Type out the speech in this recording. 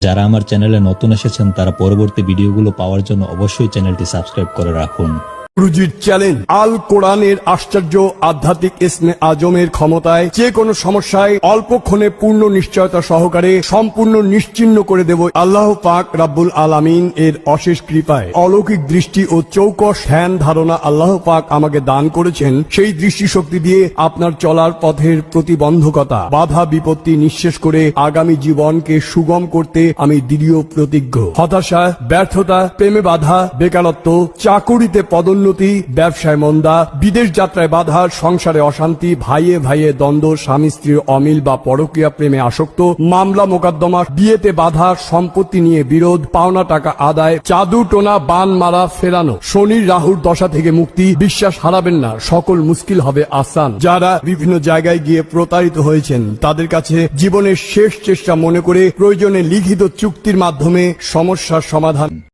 যারা আমার চ্যানেলে নতুন এসেছেন তারা পরবর্তী ভিডিওগুলো পাওয়ার জন্য অবশ্যই চ্যানেলটি সাবস্ক্রাইব করে রাখুন। রুজির চ্যালেঞ্জ আল কোরআনের আশ্চর্য আধ্যাত্মিক ইসমে আজমের ক্ষমতায় যে কোনো সমস্যায় অল্পক্ষণে পূর্ণ নিশ্চয়তা সহকারে সম্পূর্ণ নিশ্চিহ্ন করে দেব আল্লাহ পাক রাব্বুল আলামিন এর অশেষ কৃপায়। অলৌকিক দৃষ্টি ও চৌকস ধ্যান ধারণা আল্লাহ পাক আমাকে দান করেছেন। সেই দৃষ্টিশক্তি দিয়ে আপনার চলার পথের প্রতিবন্ধকতা বাধা বিপত্তি নিঃশেষ করে আগামী জীবনকে সুগম করতে আমি দৃঢ় প্রতিজ্ঞ। হতাশা, ব্যর্থতা, প্রেমে বাধা, বেকারত্ব, চাকুরিতে পদোন্নতি, ব্যবসায় মন্দা, বিদেশ যাত্রায় বাধা, সংসারে অশান্তি, ভাইয়ে ভাইয়ে দ্বন্দ্ব, স্বামী স্ত্রীর অমিল বা পরকীয়া প্রেমে আসক্ত, মামলা মোকদ্দমা, বিয়েতে বাধা, সম্পত্তি নিয়ে বিরোধ, পাওনা টাকা আদায়, জাদু টোনা বান মারা ফেরানো, শনির রাহুর দশা থেকে মুক্তি। বিশ্বাস হারাবেন না, সকল মুশকিল হবে আসান। যারা বিভিন্ন জায়গায় গিয়ে প্রতারিত হয়েছেন তাদের কাছে জীবনের শেষ চেষ্টা মনে করে প্রয়োজনে লিখিত চুক্তির মাধ্যমে সমস্যার সমাধান